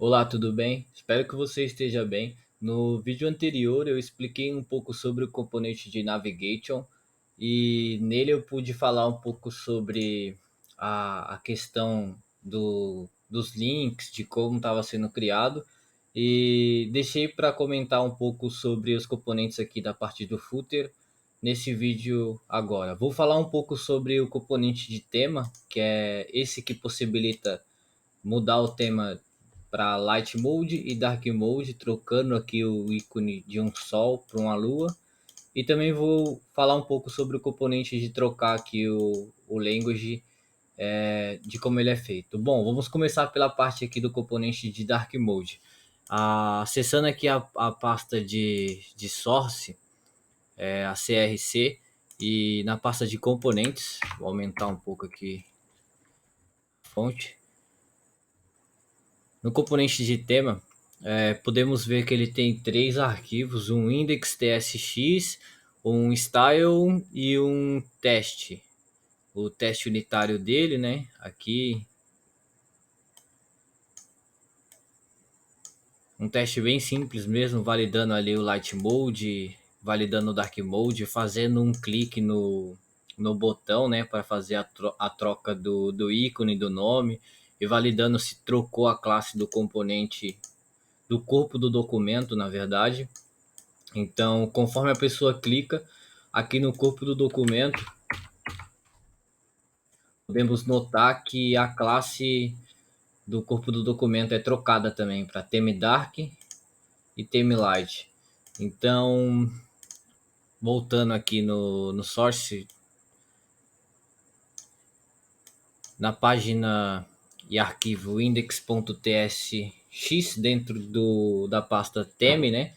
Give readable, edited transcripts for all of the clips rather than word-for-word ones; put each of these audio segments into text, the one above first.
Olá, tudo bem? Espero que você esteja bem. No vídeo anterior eu expliquei um pouco sobre o componente de navigation e nele eu pude falar um pouco sobre a questão dos links, de como estava sendo criado e deixei para comentar um pouco sobre os componentes aqui da parte do footer nesse vídeo agora. Vou falar um pouco sobre o componente de tema, que é esse que possibilita mudar o tema para Light Mode e Dark Mode, trocando aqui o ícone de um sol para uma lua. E também vou falar um pouco sobre o componente de trocar aqui o language, de como ele é feito. Bom, vamos começar pela parte aqui do componente de Dark Mode. Acessando aqui a pasta de source, a CRC, e na pasta de componentes, vou aumentar um pouco aqui a fonte. No componente de tema, podemos ver que ele tem três arquivos: um index.tsx, um style e um teste. O teste unitário dele, né? Aqui, um teste bem simples mesmo, validando ali o light mode, validando o dark mode, fazendo um clique no botão, né? Para fazer a troca do ícone, do nome, e validando se trocou a classe do componente, do corpo do documento, na verdade. Então, conforme a pessoa clica aqui no corpo do documento, podemos notar que a classe do corpo do documento é trocada também para theme dark e theme light. Então, voltando aqui no source, na página e arquivo index.tsx dentro da pasta theme, né?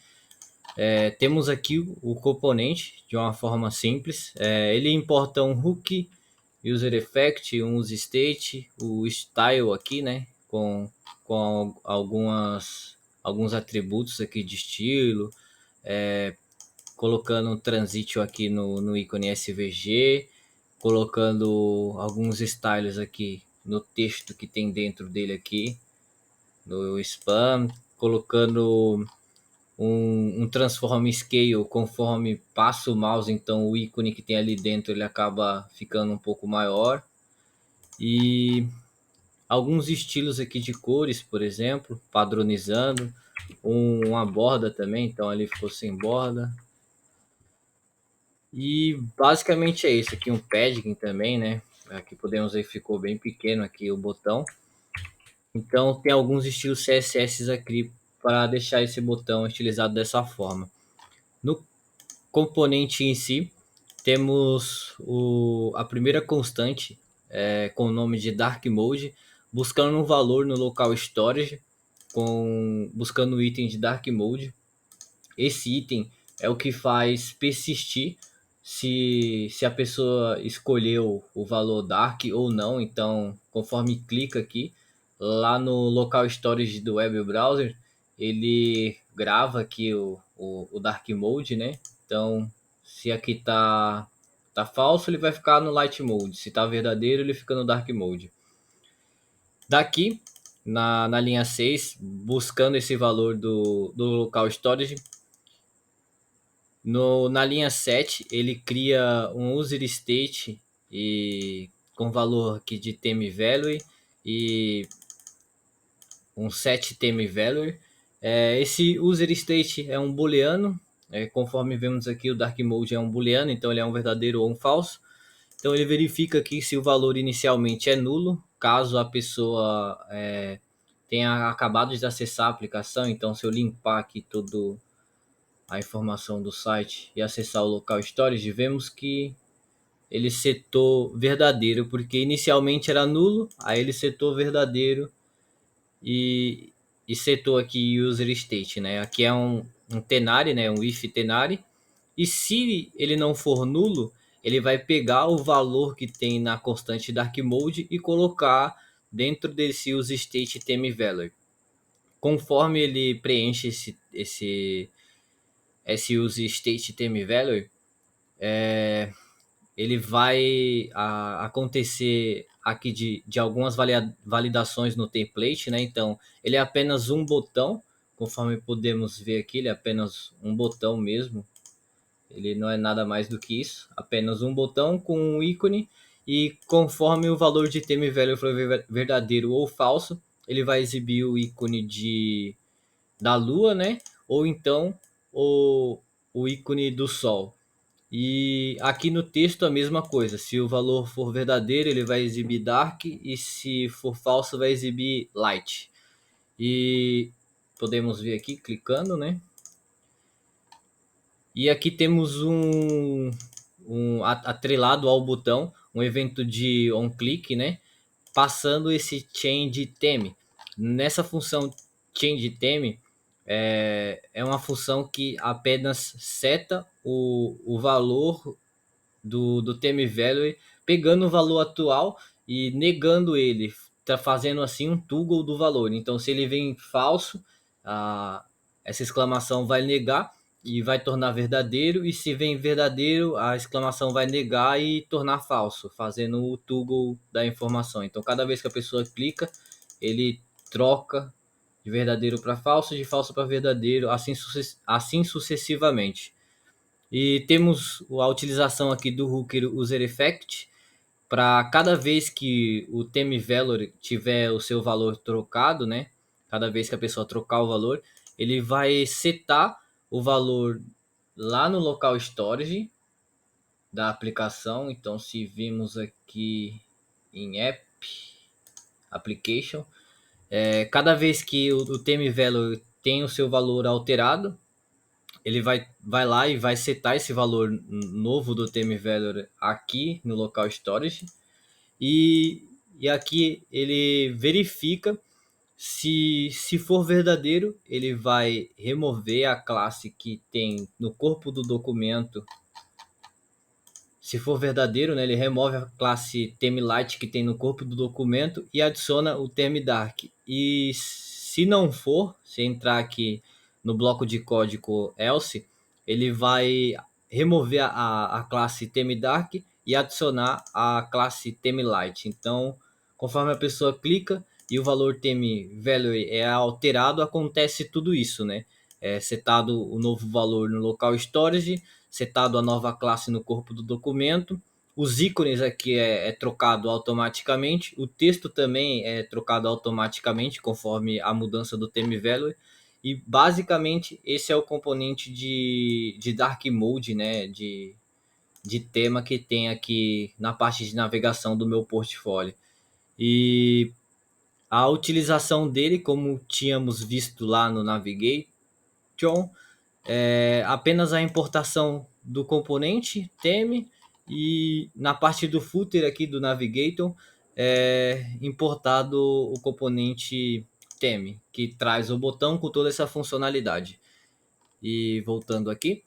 Temos aqui o componente de uma forma simples. Ele importa um hook, user effect, um use state, o style aqui, né, com alguns atributos aqui de estilo, colocando um transitio aqui no ícone SVG, colocando alguns styles aqui no texto que tem dentro dele aqui, no spam, colocando um transform scale conforme passa o mouse, então o ícone que tem ali dentro ele acaba ficando um pouco maior. E alguns estilos aqui de cores, por exemplo, padronizando, uma borda também, então ali ficou sem borda. E basicamente é isso, aqui um padding também, né? Aqui podemos ver que ficou bem pequeno aqui o botão. Então tem alguns estilos CSS aqui para deixar esse botão estilizado dessa forma. No componente em si, temos a primeira constante, com o nome de Dark Mode, buscando um valor no local storage, buscando o item de Dark Mode. Esse item é o que faz persistir se a pessoa escolheu o valor Dark ou não. Então, conforme clica aqui, lá no local storage do web browser, ele grava aqui o Dark Mode, né? Então, se aqui tá falso, ele vai ficar no Light Mode. Se tá verdadeiro, ele fica no Dark Mode. Daqui, na linha 6, buscando esse valor do local storage, na linha 7, ele cria um user state com valor aqui de theme value e um set theme value. Esse user state é um booleano, conforme vemos aqui o dark mode é um booleano, então ele é um verdadeiro ou um falso. Então ele verifica aqui se o valor inicialmente é nulo, caso a pessoa tenha acabado de acessar a aplicação. Então se eu limpar aqui todo a informação do site e acessar o local storage, vemos que ele setou verdadeiro, porque inicialmente era nulo, aí ele setou verdadeiro e, e setou aqui user state, né? Aqui é um tenary, né? Um if tenary, e se ele não for nulo, ele vai pegar o valor que tem na constante dark mode e colocar dentro desse use state theme value. Conforme ele preenche esse use state theme value, ele vai acontecer aqui de algumas validações no template, né? Então, ele é apenas um botão, conforme podemos ver aqui, ele é apenas um botão mesmo. Ele não é nada mais do que isso, apenas um botão com um ícone, e conforme o valor de theme value for verdadeiro ou falso, ele vai exibir o ícone da lua, né? Ou então o ícone do sol. E aqui no texto a mesma coisa. Se o valor for verdadeiro, ele vai exibir dark, e se for falso, vai exibir light. E podemos ver aqui clicando, né? E aqui temos um atrelado ao botão, um evento de onClick, né? Passando esse change theme. Nessa função change theme, é uma função que apenas seta o valor do theme value, pegando o valor atual e negando ele, tá fazendo assim um toggle do valor. Então, se ele vem falso, essa exclamação vai negar e vai tornar verdadeiro, e se vem verdadeiro, a exclamação vai negar e tornar falso, fazendo o toggle da informação. Então, cada vez que a pessoa clica, ele troca de verdadeiro para falso, de falso para verdadeiro, assim sucessivamente. E temos a utilização aqui do Hooker User Effect para cada vez que o theme value tiver o seu valor trocado, né? Cada vez que a pessoa trocar o valor, ele vai setar o valor lá no local storage da aplicação. Então, se vimos aqui em App Application, cada vez que o theme value tem o seu valor alterado, ele vai lá e vai setar esse valor novo do theme value aqui no local storage, e aqui ele verifica se for verdadeiro, ele vai remover a classe que tem no corpo do documento. Se for verdadeiro, né, ele remove a classe ThemeLight que tem no corpo do documento e adiciona o ThemeDark. E se não for, se entrar aqui no bloco de código else, ele vai remover a classe ThemeDark e adicionar a classe ThemeLight. Então, conforme a pessoa clica e o valor ThemeValue é alterado, acontece tudo isso, né? É setado o novo valor no local storage, setado a nova classe no corpo do documento, os ícones aqui é trocado automaticamente, o texto também é trocado automaticamente conforme a mudança do theme value, e basicamente esse é o componente de Dark Mode, né, de tema que tem aqui na parte de navegação do meu portfólio. E a utilização dele, como tínhamos visto lá no Navigation, apenas a importação do componente theme, e na parte do footer aqui do Navigator é importado o componente theme, que traz o botão com toda essa funcionalidade. E voltando aqui,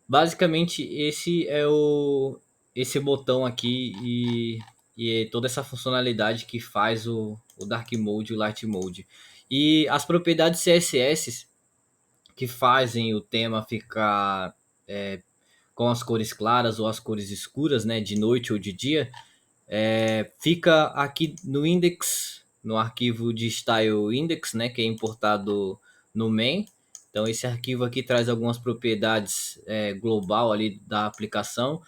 basicamente esse botão aqui, e toda essa funcionalidade que faz o Dark Mode e o Light Mode. E as propriedades CSS que fazem o tema ficar com as cores claras ou as cores escuras, né, de noite ou de dia, fica aqui no index, no arquivo de style index, né, que é importado no main. Então esse arquivo aqui traz algumas propriedades global ali da aplicação.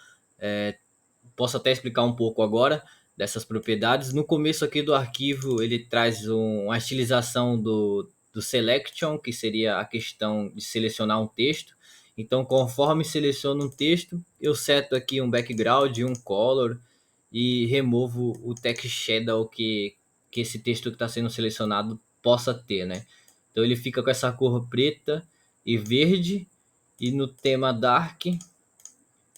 Posso até explicar um pouco agora dessas propriedades. No começo aqui do arquivo ele traz uma estilização do selection, que seria a questão de selecionar um texto. Então, conforme seleciono um texto, eu seto aqui um background, um color, e removo o text shadow que esse texto que está sendo selecionado possa ter, né? Então ele fica com essa cor preta e verde, e no tema dark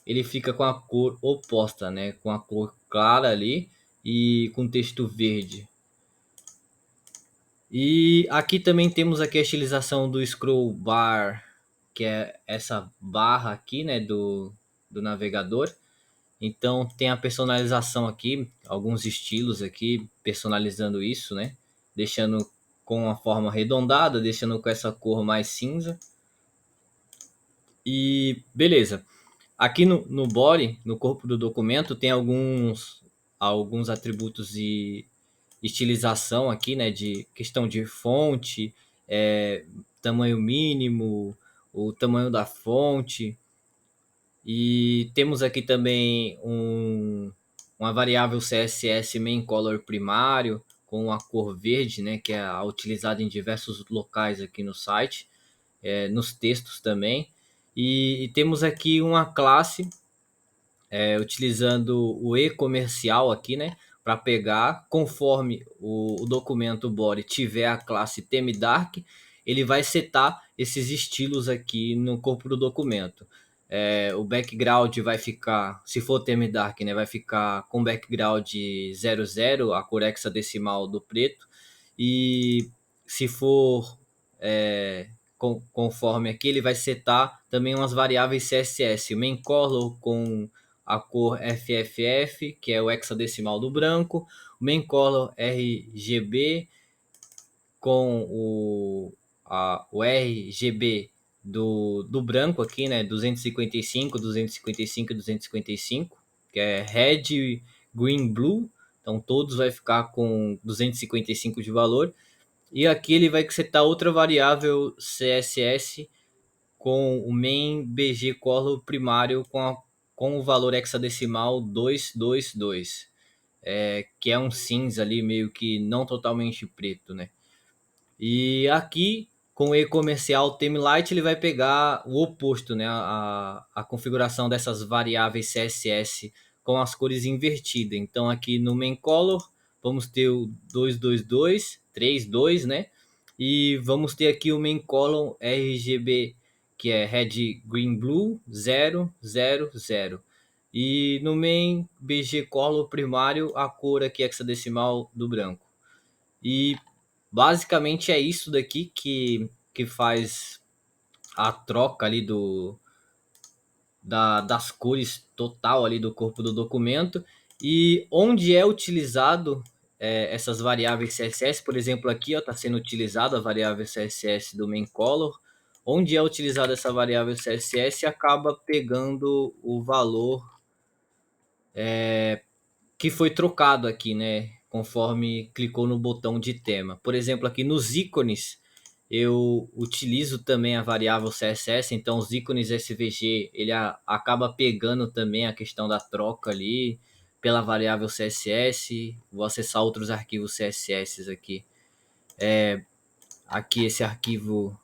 ele fica com a cor oposta, né? Com a cor clara ali e com texto verde. E aqui também temos aqui a estilização do scroll bar, que é essa barra aqui, né, do navegador. Então tem a personalização aqui, alguns estilos aqui personalizando isso, né? Deixando com uma forma arredondada, deixando com essa cor mais cinza. E beleza. Aqui no body, no corpo do documento, tem alguns atributos de estilização aqui, né? De questão de fonte, é, tamanho mínimo, o tamanho da fonte. E temos aqui também uma variável CSS main color primário com a cor verde, né? Que é utilizada em diversos locais aqui no site, nos textos também. E temos aqui uma classe utilizando o e-comercial aqui, né? Para pegar, conforme o documento body tiver a classe theme dark, ele vai setar esses estilos aqui no corpo do documento. O background vai ficar, se for theme dark, né, vai ficar com background 00, a cor hexadecimal do preto. E se for conforme aqui, ele vai setar também umas variáveis CSS, o main color com a cor FFF, que é o hexadecimal do branco, o main color RGB com o RGB do branco aqui, né, 255, 255 e 255, que é red, green, blue, então todos vai ficar com 255 de valor. E aqui ele vai setar outra variável CSS com o main BG color primário com o valor hexadecimal 222, que é um cinza ali meio que não totalmente preto, né? E aqui com o e-comercial ThemeLight ele vai pegar o oposto, né? A configuração dessas variáveis CSS com as cores invertidas. Então aqui no main color vamos ter o 222, 32, né? E vamos ter aqui o main column RGB, que é Red, Green, Blue 000. E no main BG color primário a cor aqui hexadecimal do branco. E basicamente é isso daqui que faz a troca ali das cores total ali do corpo do documento. E onde é utilizado essas variáveis CSS, por exemplo, aqui está sendo utilizada a variável CSS do main color. Onde é utilizada essa variável CSS, acaba pegando o valor que foi trocado aqui, né? Conforme clicou no botão de tema. Por exemplo, aqui nos ícones, eu utilizo também a variável CSS, então os ícones SVG ele acaba pegando também a questão da troca ali pela variável CSS. Vou acessar outros arquivos CSS aqui. Aqui esse arquivo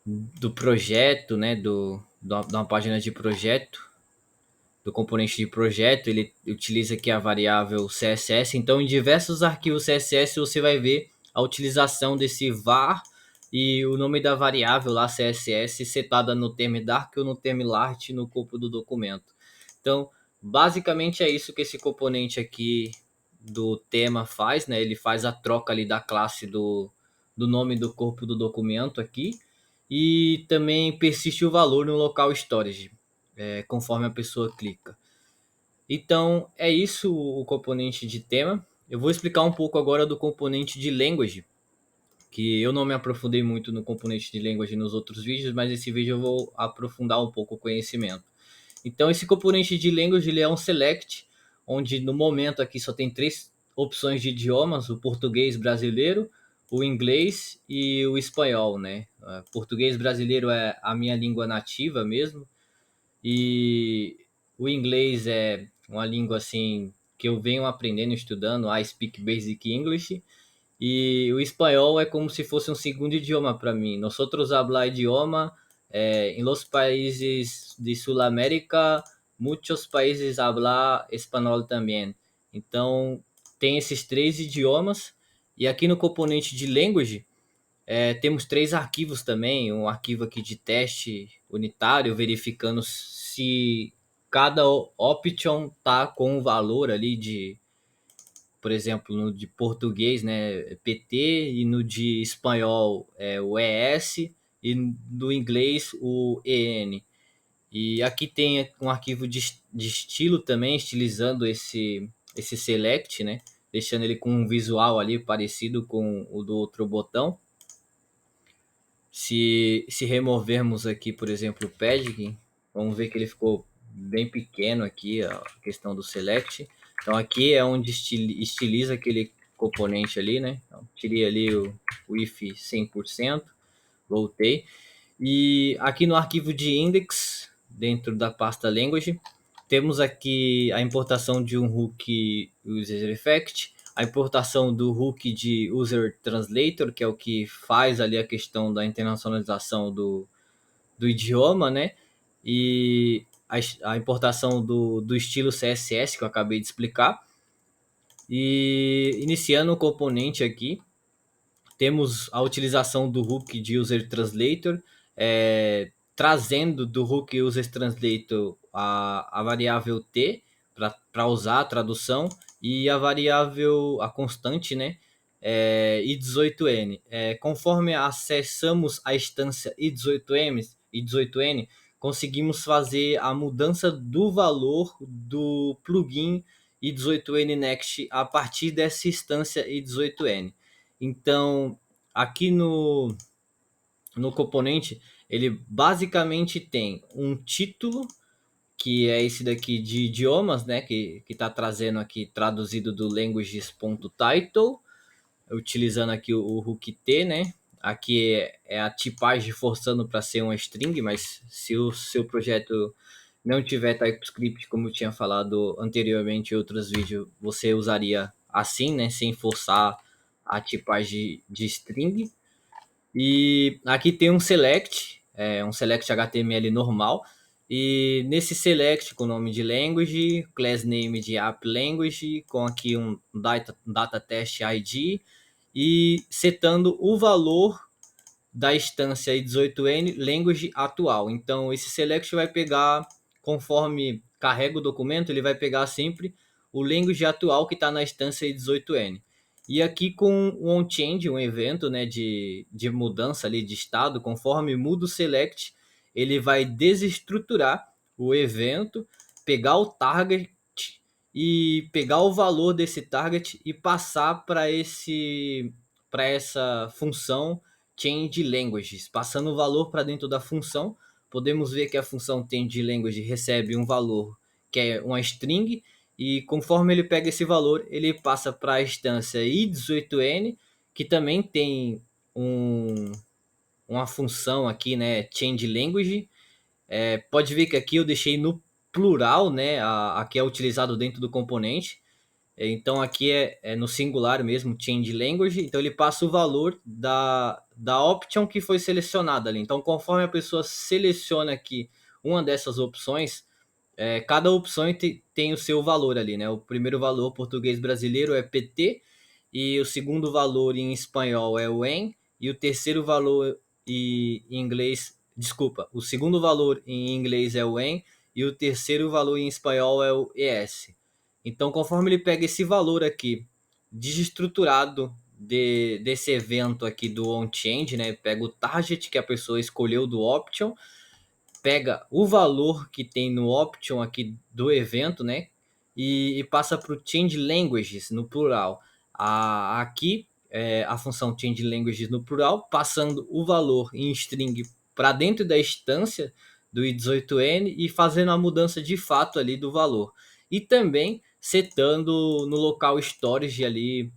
do projeto, né? De uma página de projeto, do componente de projeto, ele utiliza aqui a variável CSS. Então, em diversos arquivos CSS, você vai ver a utilização desse var e o nome da variável lá, CSS, setada no termo dark ou no termo light no corpo do documento. Então, basicamente é isso que esse componente aqui do tema faz, né? Ele faz a troca ali da classe do nome do corpo do documento aqui e também persiste o valor no local storage, conforme a pessoa clica. Então é isso o componente de tema. Eu vou explicar um pouco agora do componente de language, que eu não me aprofundei muito no componente de language nos outros vídeos, mas nesse vídeo eu vou aprofundar um pouco o conhecimento. Então esse componente de language ele é um select, onde no momento aqui só tem três opções de idiomas: o português brasileiro, o inglês e o espanhol, né? Português brasileiro é a minha língua nativa mesmo, e o inglês é uma língua assim que eu venho aprendendo, estudando. I speak basic English. E o espanhol é como se fosse um segundo idioma para mim. Nosotros habla idioma en los países de Sudamérica, muitos países habla espanhol também. Então, tem esses três idiomas. E aqui no componente de language, temos três arquivos também, um arquivo aqui de teste unitário, verificando se cada option tá com um valor ali de, por exemplo, no de português, né, PT, e no de espanhol o ES, e no inglês o EN. E aqui tem um arquivo de estilo também, estilizando esse select, né, deixando ele com um visual ali parecido com o do outro botão. Se removermos aqui, por exemplo, o padding, Vamos ver que ele ficou bem pequeno aqui, a questão do select. Então aqui é onde estiliza aquele componente ali, né? Então, tirei ali o if 100%, voltei. E aqui no arquivo de index, dentro da pasta language, temos aqui a importação de um hook user effect, a importação do hook de user translator, que é o que faz ali a questão da internacionalização do idioma, né? E a importação do estilo CSS que eu acabei de explicar. E iniciando o componente aqui, temos a utilização do hook de user translator, trazendo do hook user translator a variável t para usar a tradução e a variável, a constante, né? I18N. Conforme acessamos a instância I18N, conseguimos fazer a mudança do valor do plugin I18N Next a partir dessa instância I18N. Então, aqui no componente, ele basicamente tem um título, que é esse daqui de idiomas, né? Que está trazendo aqui, traduzido do languages.title, utilizando aqui o hook T, né? Aqui é a tipagem forçando para ser uma string, mas se o seu projeto não tiver TypeScript, como eu tinha falado anteriormente em outros vídeos, você usaria assim, né? Sem forçar a tipagem de string. E aqui tem um select, um select HTML normal. E nesse select com o nome de language, class name de app language, com aqui um data test ID e setando o valor da instância I18N language atual. Então esse select vai pegar, conforme carrega o documento, ele vai pegar sempre o language atual que está na instância I18N. E aqui com o onChange, um evento, né, de mudança ali de estado, conforme muda o select, ele vai desestruturar o evento, pegar o target e pegar o valor desse target e passar para essa função change languages, passando o valor para dentro da função. Podemos ver que a função change language recebe um valor que é uma string, e conforme ele pega esse valor, ele passa para a instância i18n, que também tem uma função aqui, né, change language. Pode ver que aqui eu deixei no plural, né, aqui é utilizado dentro do componente. Então aqui é no singular mesmo, change language. Então ele passa o valor da option que foi selecionada ali. Então conforme a pessoa seleciona aqui uma dessas opções, cada opção tem o seu valor ali, né? O primeiro valor português brasileiro é PT, e o segundo valor em espanhol é o EN, e o terceiro valor em inglês, desculpa, o segundo valor em inglês é o EN, e o terceiro valor em espanhol é o ES. Então, conforme ele pega esse valor aqui, desestruturado desse evento aqui do onChange, né? Pega o target que a pessoa escolheu do option, pega o valor que tem no option aqui do evento, né? E passa para o change languages no plural. Aqui a função change languages no plural, passando o valor em string para dentro da instância do i18n e fazendo a mudança de fato ali do valor. E também setando no local storage ali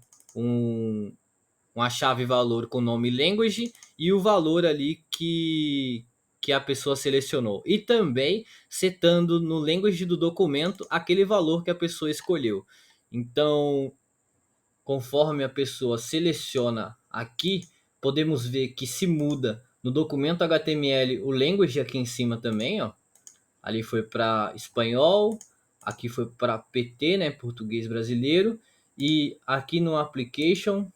uma chave valor com o nome language e o valor ali que a pessoa selecionou. E também setando no language do documento aquele valor que a pessoa escolheu. Então, conforme a pessoa seleciona aqui, podemos ver que se muda no documento HTML o language aqui em cima também, ó. Ali foi para espanhol, aqui foi para PT, né, português brasileiro, e aqui no application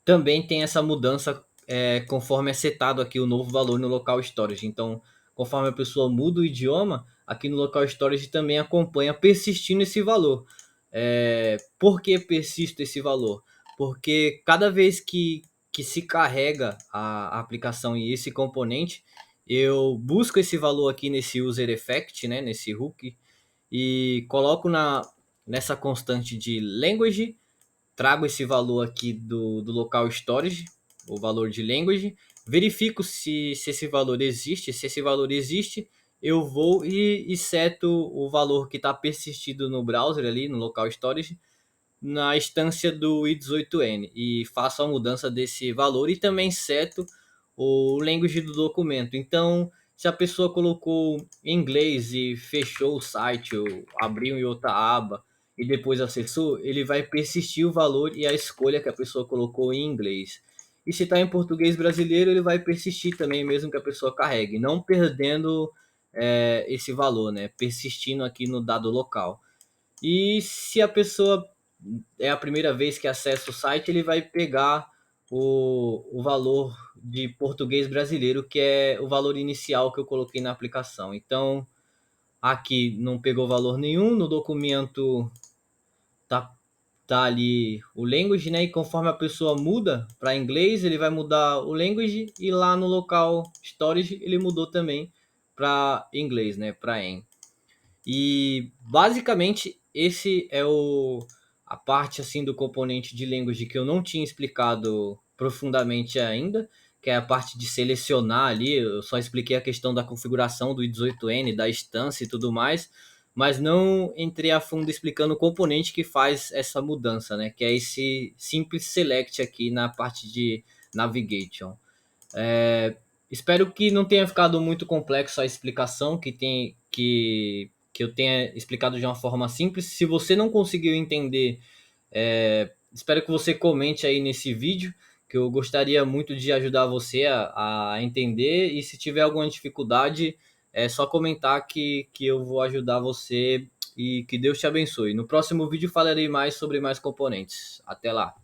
também tem essa mudança conforme é setado aqui o novo valor no local storage. Então, conforme a pessoa muda o idioma, aqui no local storage também acompanha persistindo esse valor. Por que persiste esse valor? Porque cada vez que se carrega a aplicação e esse componente, eu busco esse valor aqui nesse user effect, né, nesse hook, e coloco nessa constante de language, trago esse valor aqui do local storage, o valor de language, verifico se esse valor existe. Se esse valor existe, eu vou e seto o valor que está persistido no browser ali, no local storage, na instância do i18n e faço a mudança desse valor e também seto o language do documento. Então, se a pessoa colocou em inglês e fechou o site ou abriu em outra aba e depois acessou, ele vai persistir o valor e a escolha que a pessoa colocou em inglês. E se está em português brasileiro, ele vai persistir também, mesmo que a pessoa carregue, não perdendo esse valor, né? Persistindo aqui no dado local. E se a pessoa é a primeira vez que acessa o site, ele vai pegar o valor de português brasileiro, que é o valor inicial que eu coloquei na aplicação. Então, aqui não pegou valor nenhum, no documento tá, tá ali o language, né? E conforme a pessoa muda para inglês, ele vai mudar o language e lá no local storage ele mudou também para inglês, né? Para em. E basicamente esse é a parte assim do componente de language que eu não tinha explicado profundamente ainda, que é a parte de selecionar ali. Eu só expliquei a questão da configuração do i18n, da instância e tudo mais, mas não entrei a fundo explicando o componente que faz essa mudança, né? Que é esse simples select aqui na parte de navigation. Espero que não tenha ficado muito complexo a explicação, que eu tenha explicado de uma forma simples. Se você não conseguiu entender, espero que você comente aí nesse vídeo, que eu gostaria muito de ajudar você a entender. E se tiver alguma dificuldade, é só comentar que eu vou ajudar você e que Deus te abençoe. No próximo vídeo falarei mais sobre mais componentes. Até lá!